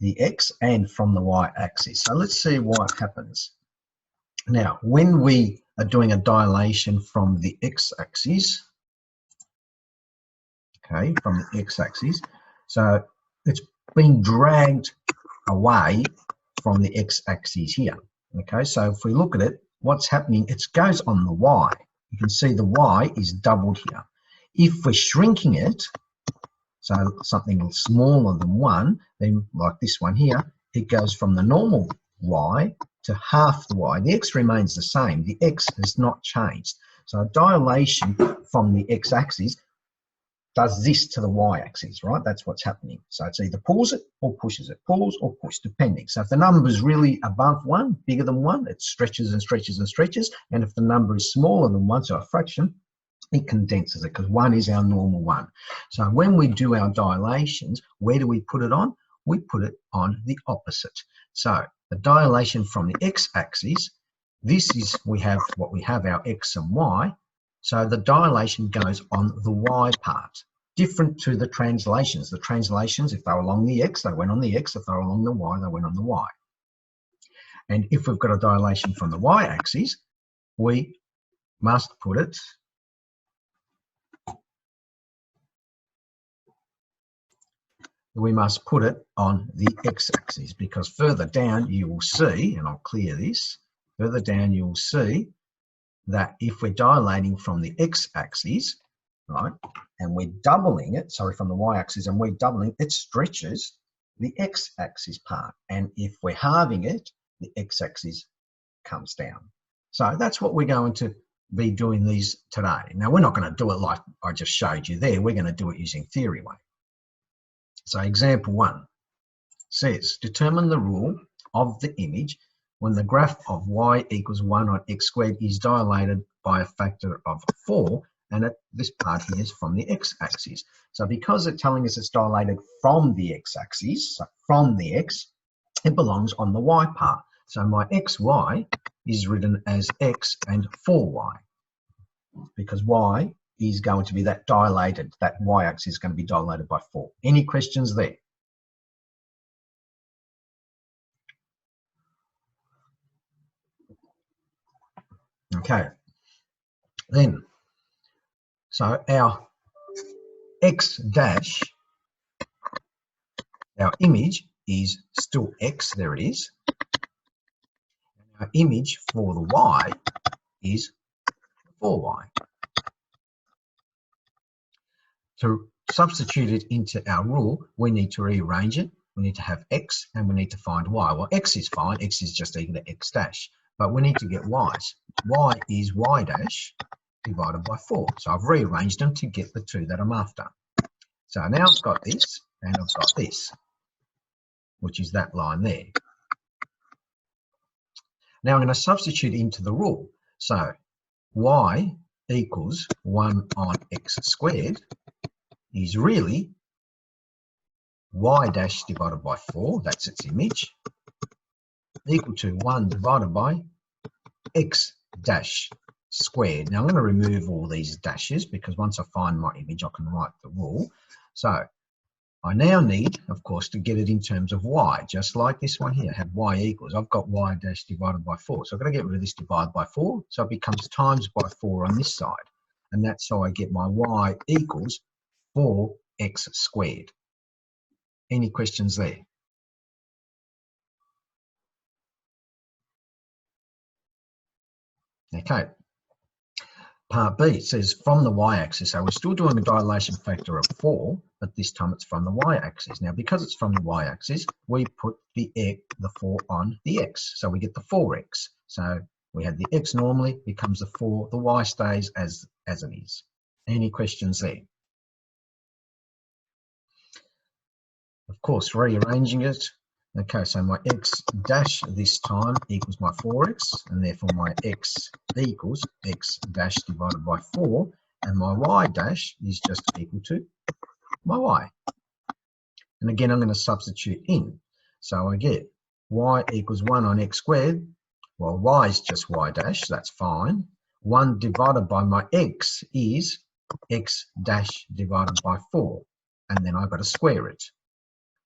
the x and from the y-axis. So let's see what happens. Now, when we are doing a dilation from the x-axis, okay, from the x-axis, so it's being dragged away from the x-axis here. Okay, so if we look at it, what's happening, it goes on the y. You can see the y is doubled here. If we're shrinking it, so something smaller than 1, then like this one here, it goes from the normal y to half the y. The x remains the same. The x has not changed. So a dilation from the x-axis does this to the y-axis, right? That's what's happening. So it's either pulls it or pushes it, pulls or push, depending. So if the number is really above 1, bigger than 1, it stretches and stretches and stretches. And if the number is smaller than 1, so a fraction, it condenses it, because 1 is our normal 1. So when we do our dilations, where do we put it on? We put it on the opposite. So the dilation from the x-axis, this is, we have our x and y. So the dilation goes on the y part, different to the translations. The translations, if they were along the x, they went on the x. If they were along the y, they went on the y. And if we've got a dilation from the y-axis, we must put it on the x-axis, because further down you will see, and I'll clear this, further down you will see that if we're dilating from the x-axis, right, and we're doubling it, sorry, from the y-axis, and we're doubling, it stretches the x-axis part. And if we're halving it, the x-axis comes down. So that's what we're going to be doing these today. Now, we're not going to do it like I just showed you there. We're going to do it using theory way. So example 1 says, determine the rule of the image when the graph of y equals 1 on x squared is dilated by a factor of 4, and this part here is from the x-axis. So because it's telling us it's dilated from the x-axis, so from the x, it belongs on the y part. So my xy is written as x and 4y, because y is going to be that dilated, that y-axis is going to be dilated by 4. Any questions there? Okay, then, so our x dash, our image is still x, there it is. Our image for the y is 4y. To substitute it into our rule, we need to rearrange it. We need to have x and we need to find y. Well, x is fine, x is just equal to x dash, but we need to get y's. Y is y dash divided by 4. So I've rearranged them to get the two that I'm after. So now I've got this and I've got this, which is that line there. Now I'm going to substitute into the rule. So y equals 1 on x squared is really y dash divided by 4, that's its image, equal to 1 divided by x dash squared. Now I'm going to remove all these dashes, because once I find my image I can write the rule. So I now need, of course, to get it in terms of y, just like this one here, have y equals, I've got y dash divided by 4. So I've got to get rid of this divided by 4, so it becomes times by 4 on this side. And that's how I get my y equals 4x squared. Any questions there? Okay. Part B says from the y-axis, so we're still doing a dilation factor of 4, but this time it's from the y-axis. Now, because it's from the y-axis, we put the 4 on the x, so we get the 4x. So we had the x normally, becomes the 4, the y stays as it is. Any questions there? Of course, rearranging it. Okay, so my x dash this time equals my 4x, and therefore my x equals x dash divided by 4, and my y dash is just equal to my y. And again, I'm going to substitute in. So I get y equals 1 on x squared. Well, y is just y dash, that's fine. 1 divided by my x is x dash divided by 4, and then I've got to square it.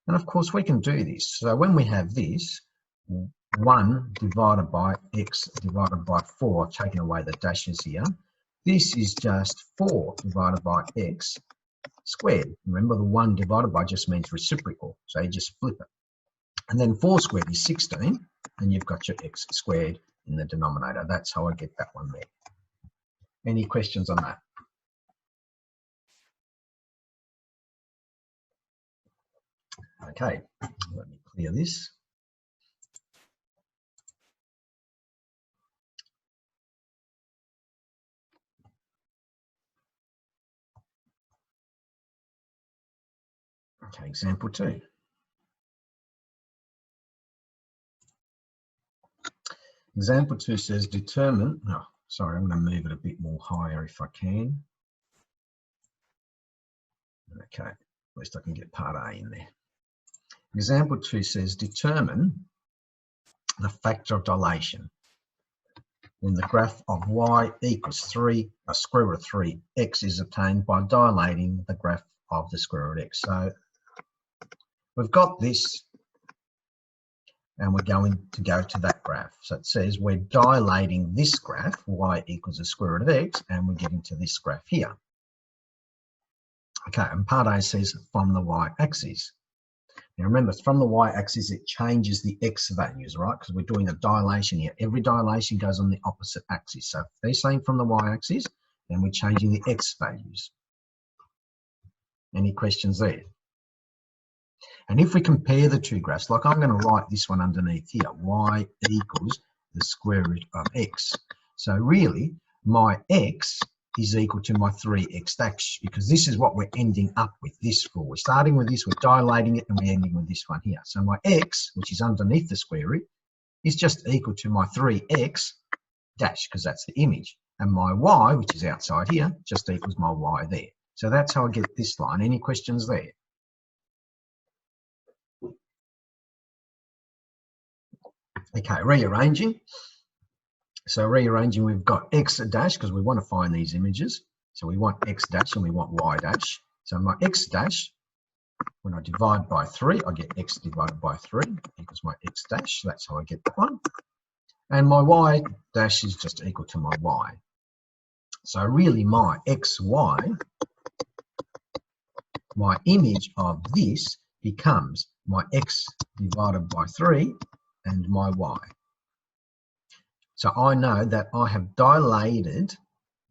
And of course we can do this. So when we have this, 1 divided by x divided by 4, taking away the dashes here, this is just 4 divided by x squared. Remember, the 1 divided by just means reciprocal, so you just flip it. And then 4 squared is 16, and you've got your x squared in the denominator. That's how I get that one there. Any questions on that? Okay, let me clear this. Okay, example 2. Example 2 says determine, sorry, I'm going to move it a bit more higher if I can. Okay, at least I can get part A in there. Example 2 says determine the factor of dilation when the graph of y equals 3, a square root of 3, x is obtained by dilating the graph of the square root of x. So we've got this, and we're going to go to that graph. So it says we're dilating this graph, y equals the square root of x, and we're getting to this graph here. Okay, and part A says from the y-axis. Now remember, from the y-axis, it changes the x values, right? Because we're doing a dilation here. Every dilation goes on the opposite axis. So if they're saying from the y-axis, then we're changing the x values. Any questions there? And if we compare the two graphs, like I'm going to write this one underneath here, y equals the square root of x. So really, my x is equal to my 3x dash, because this is what we're ending up with this for. We're starting with this, we're dilating it, and we're ending with this one here. So my x, which is underneath the square root, is just equal to my 3x dash, because that's the image. And my y, which is outside here, just equals my y there. So that's how I get this line. Any questions there? Okay, rearranging. So rearranging, we've got x dash, because we want to find these images. So we want x dash and we want y dash. So my x dash, when I divide by 3, I get x divided by 3 equals my x dash. That's how I get that one. And my y dash is just equal to my y. So really my xy, my image of this becomes my x divided by 3 and my y. So I know that I have dilated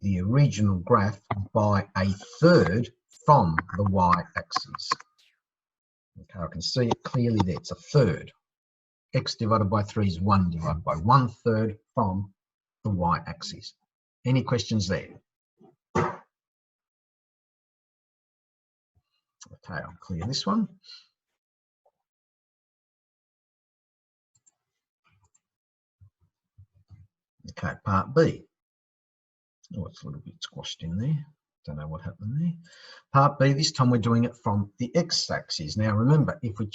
the original graph by 1/3 from the y-axis. Okay, I can see it clearly there. It's 1/3. X divided by 3 is 1 divided by 1/3 from the y-axis. Any questions there? Okay, I'll clear this one. Okay, part B. Oh, it's a little bit squashed in there. Don't know what happened there. Part B, this time we're doing it from the x-axis. Now remember, if we're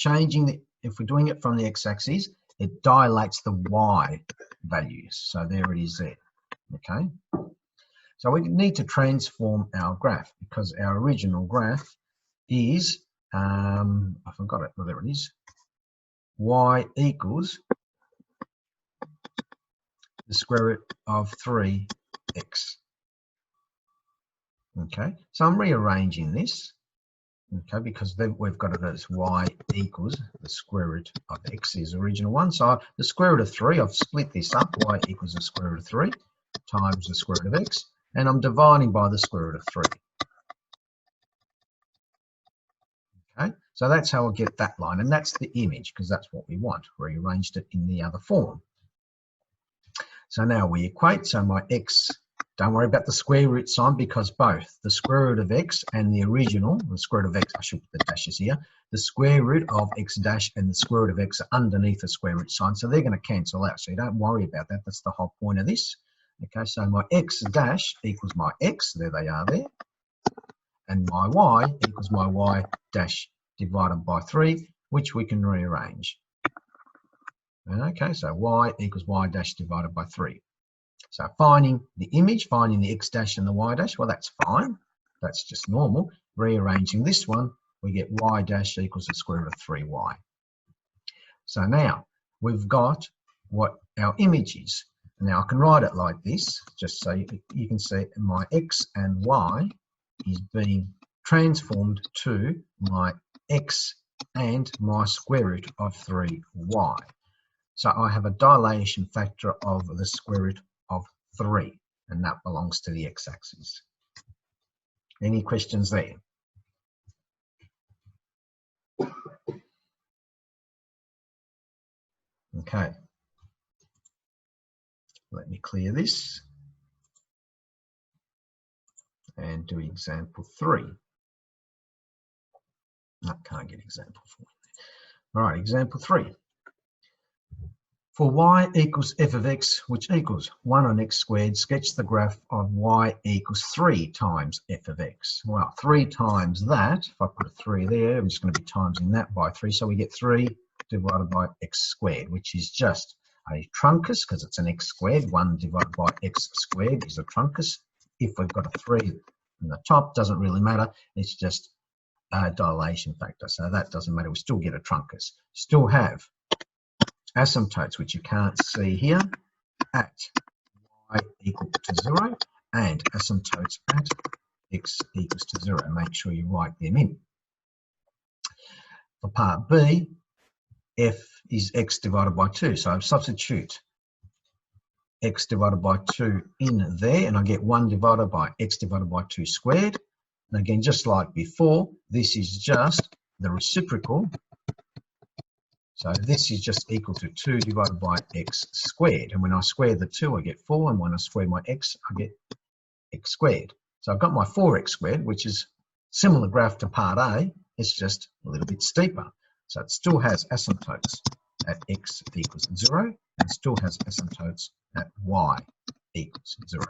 doing it from the x-axis, it dilates the y values. So there it is there. Okay. So we need to transform our graph, because our original graph is, I forgot it, well, there it is. Y equals the square root of 3x. Okay, so I'm rearranging this, okay, because then we've got it as y equals the square root of x is the original one. So the square root of 3, I've split this up, y equals the square root of 3 times the square root of x, and I'm dividing by the square root of 3. Okay, so that's how I get that line, and that's the image, because that's what we want. Rearranged it in the other form. So now we equate, so my x, don't worry about the square root sign, because both the square root of x and the original, the square root of x, I should put the dashes here, the square root of x dash and the square root of x are underneath the square root sign, so they're going to cancel out, so you don't worry about that. That's the whole point of this. Okay, so my x dash equals my x, there they are there, and my y equals my y dash divided by 3, which we can rearrange. Okay, so y equals y dash divided by 3. So finding the image, finding the x dash and the y dash, well, that's fine. That's just normal. Rearranging this one, we get y dash equals the square root of 3y. So now we've got what our image is. Now I can write it like this, just so you can see my x and y is being transformed to my x and my square root of 3y. So I have a dilation factor of the square root of 3, and that belongs to the x-axis. Any questions there? Okay. Let me clear this and do example 3. I can't get example 4. All right, example 3. For y equals f of x, which equals 1 on x squared, sketch the graph of y equals 3 times f of x. Well, 3 times that, if I put a 3 there, I'm just going to be timesing that by 3. So we get 3 divided by x squared, which is just a truncus, because it's an x squared. 1 divided by x squared is a truncus. If we've got a 3 in the top, doesn't really matter. It's just a dilation factor. So that doesn't matter. We still get a truncus. Still have asymptotes, which you can't see here, at y equal to 0, and asymptotes at x equals to 0. Make sure you write them in. For part B, f is x divided by 2. So I substitute x divided by 2 in there, and I get 1 divided by x divided by 2 squared. And again, just like before, this is just the reciprocal. So this is just equal to 2 divided by x squared. And when I square the 2, I get 4. And when I square my x, I get x squared. So I've got my 4x squared, which is similar graph to part A. It's just a little bit steeper. So it still has asymptotes at x equals 0, and still has asymptotes at y equals 0.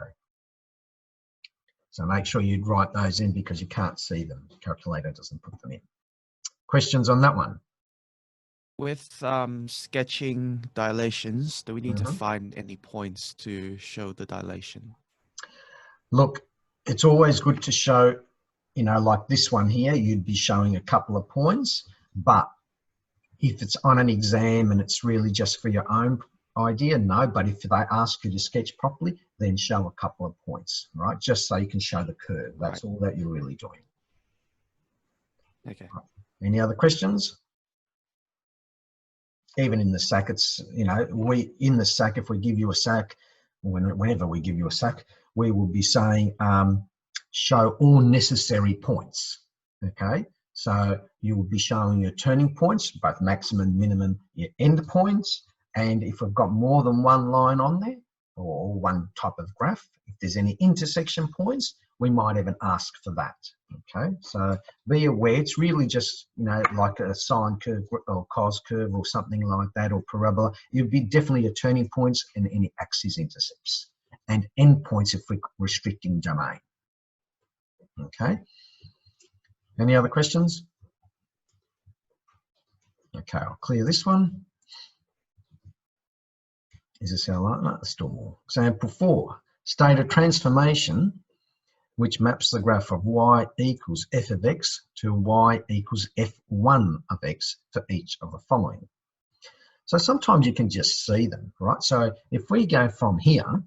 So make sure you write those in because you can't see them. The calculator doesn't put them in. Questions on that one? With sketching dilations, do we need to find any points to show the dilation? Look, it's always good to show, you know, like this one here, you'd be showing a couple of points, but if it's on an exam and it's really just for your own idea, no, but if they ask you to sketch properly, then show a couple of points, right? Just so you can show the curve. That's all that you're really doing. Okay. Any other questions? Even in the SAC, it's, you know, in the SAC, if we give you a SAC, whenever we give you a SAC, we will be saying show all necessary points, okay? So you will be showing your turning points, both maximum, minimum, your end points, and if we've got more than one line on there, or one type of graph, if there's any intersection points, we might even ask for that, okay? So be aware, it's really just, you know, like a sine curve or cos curve or something like that, or parabola. It would be definitely your turning points and any axis intercepts, and end points if we're restricting domain, okay? Any other questions? Okay, I'll clear this one. Is this our line? No, there's still more. Example 4, state a transformation which maps the graph of y equals f of x to y equals f1 of x for each of the following. So sometimes you can just see them, right? So if we go from here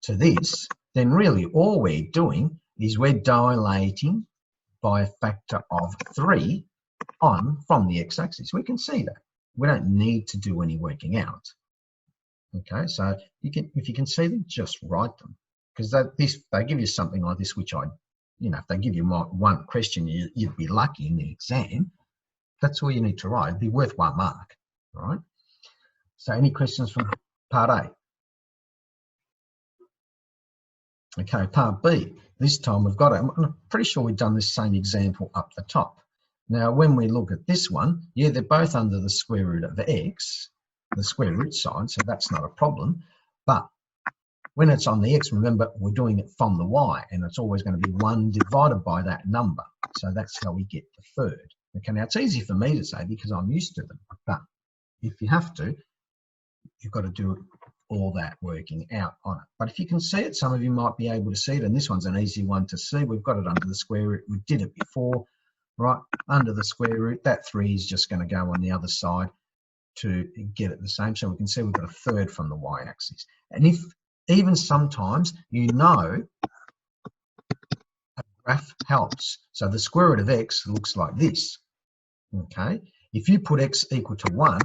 to this, then really all we're doing is we're dilating by a factor of 3 from the x-axis. We can see that. We don't need to do any working out. Okay, so you can, if you can see them, just write them, because they give you something like this, which you know, if they give you one question, you'd be lucky in the exam. That's all you need to write. It'd be worth 1 mark, all right? So any questions from part A? Okay, part B. This time we've got it. I'm pretty sure we've done this same example up the top. Now, when we look at this one, yeah, they're both under the square root of x, the square root side, so that's not a problem. But when it's on the x, remember, we're doing it from the y, and it's always going to be 1 divided by that number. So that's how we get the third. Okay, now it's easy for me to say because I'm used to them, but if you have to, you've got to do all that working out on it. But if you can see it, some of you might be able to see it, and this one's an easy one to see. We've got it under the square root. We did it before. right, under the square root. That 3 is just going to go on the other side to get it the same. So we can see we've got a third from the y-axis. And if even sometimes you know a graph helps. So the square root of x looks like this. Okay, if you put x equal to 1,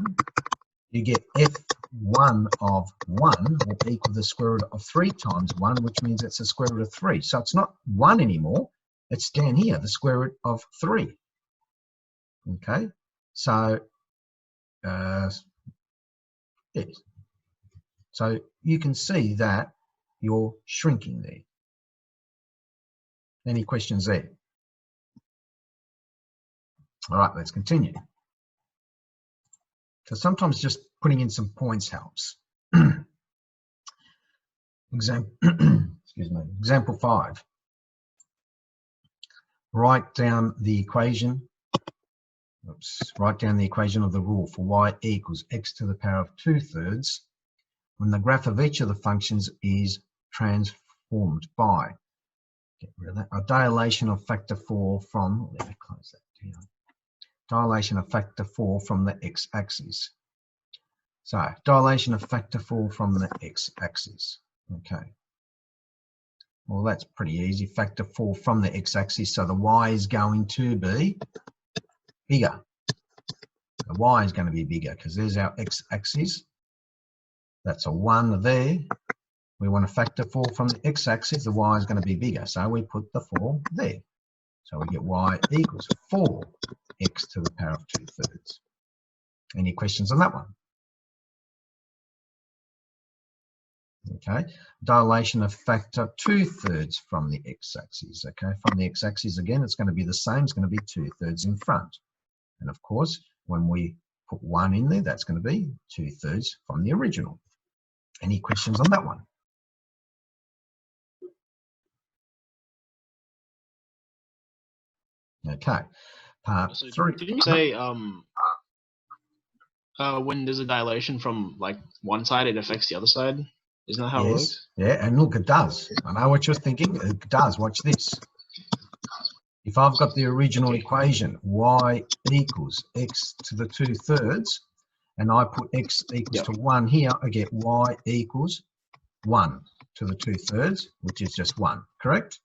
you get f1 of 1 will equal the square root of 3 times 1, which means it's the square root of 3. So it's not 1 anymore. It's down here, the square root of 3. Okay, so yes. So you can see that you're shrinking there. Any questions there? All right, let's continue. So sometimes just putting in some points helps. Example 5. Write down the equation. Write down the equation of the rule for y equals x to the power of 2/3 when the graph of each of the functions is transformed by, get rid of that, a dilation of factor 4 from, let me close that down, dilation of factor 4 from the x-axis. So dilation of factor 4 from the x-axis. Okay. Well, that's pretty easy. Factor 4 from the x-axis, so the y is going to be bigger. The y is going to be bigger because there's our x-axis. That's a 1 there. We want to factor 4 from the x-axis. The y is going to be bigger, so we put the 4 there. So we get y equals 4x to the power of 2/3. Any questions on that one? Okay, dilation of factor 2/3 from the x-axis. Okay, from the x-axis again, it's going to be the same. It's going to be 2/3 in front. And of course, when we put 1 in there, that's going to be 2/3 from the original. Any questions on that one? Okay, part 3. Didn't you say when there's a dilation from like one side, it affects the other side? Isn't that how it works? Yeah, and look, it does. I know what you're thinking. It does. Watch this. If I've got the original equation, y equals x to the 2/3, and I put x equals to 1 here, I get y equals 1 to the 2/3, which is just 1, correct?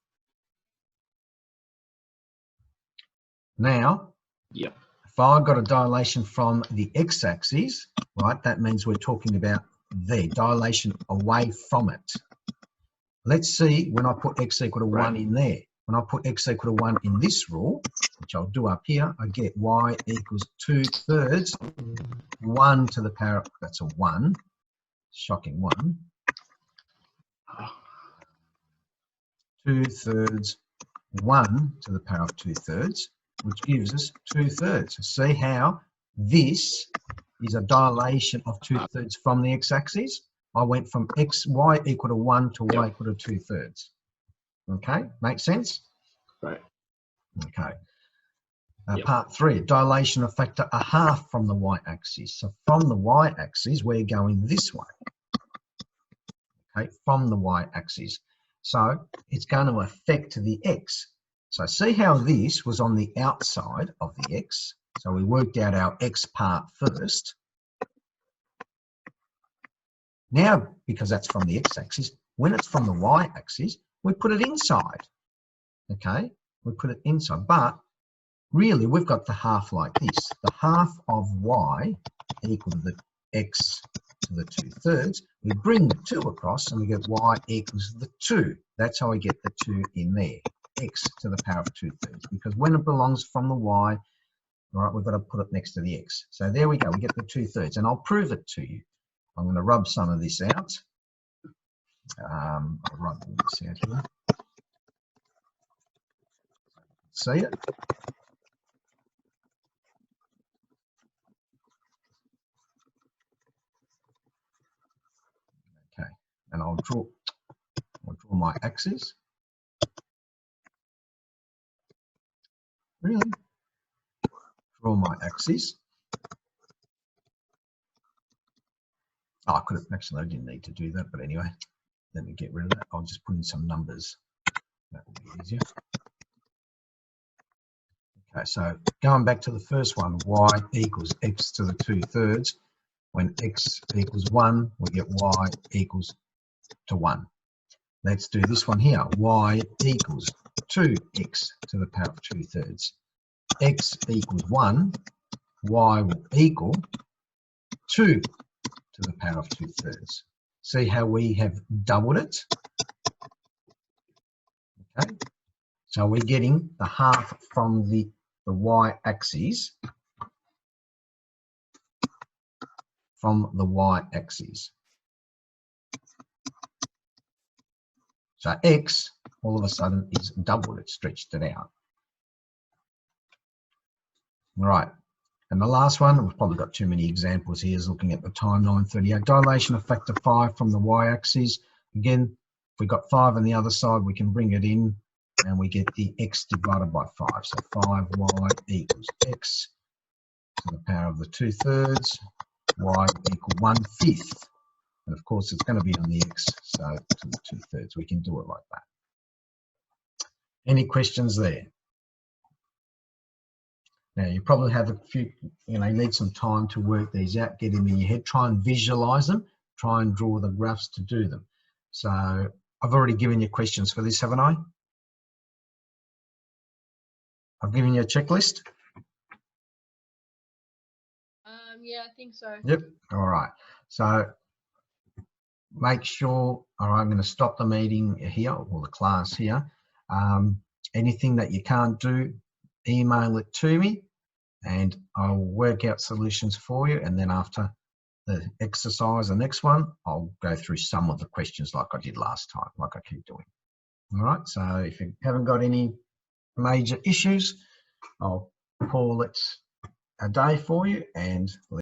Now, if I've got a dilation from the x-axis, right, that means we're talking about the dilation away from it. Let's see when I put x equal to 1 in there. When I put x equal to 1 in this rule, which I'll do up here, I get y equals 2/3, 1 to the power of, that's a 1, shocking 1. 2/3, 1 to the power of 2/3, which gives us 2/3. See how this is a dilation of 2/3 from the x-axis? I went from y equal to 1 to y equal to 2/3. Okay, makes sense? Right. Okay. Part 3, dilation of factor 1/2 from the y-axis. So from the y-axis, we're going this way. Okay, from the y-axis. So it's going to affect the x. So see how this was on the outside of the x. So we worked out our x part first. Now, because that's from the x-axis, when it's from the y-axis, we put it inside. Okay, we put it inside. But really, we've got the half like this. The half of y equal to the x to the 2/3. We bring the 2 across and we get y equals the 2. That's how we get the 2 in there. X to the power of 2/3. Because when it belongs from the y, all right, we've got to put it next to the x. So there we go. We get the 2/3. And I'll prove it to you. I'm going to rub some of this out. I'll rub all this out here. See it? Okay, and I'll draw my axis. Really? Draw my axis. Oh, I could have actually, I didn't need to do that, but anyway, let me get rid of that. I'll just put in some numbers. That will be easier. Okay, so going back to the first one, y equals x to the 2/3. When x equals 1, we get y equals to 1. Let's do this one here. Y equals 2x to the power of 2/3. X equals 1, y will equal 2 to the power of 2/3. See how we have doubled it? Okay, so we're getting the half from the y-axis, So x, all of a sudden, is doubled. It stretched it out. All right. And the last one, we've probably got too many examples here, is looking at the time 9:38. Dilation of factor 5 from the y-axis. Again, if we've got 5 on the other side, we can bring it in and we get the x divided by 5. So 5y equals x to the power of the 2/3. Y equal 1/5. And of course, it's going to be on the x, so to the 2/3. We can do it like that. Any questions there? Now, you probably have a few, you need some time to work these out, get them in your head, try and visualize them, try and draw the graphs to do them. So I've already given you questions for this, haven't I? I've given you a checklist? Yeah, I think so. Yep. All right. So make sure, all right, I'm going to stop the meeting here, or the class here. Anything that you can't do, email it to me and I'll work out solutions for you. And then after the exercise, the next one, I'll go through some of the questions like I did last time, like I keep doing. All right, so if you haven't got any major issues, I'll call it a day for you and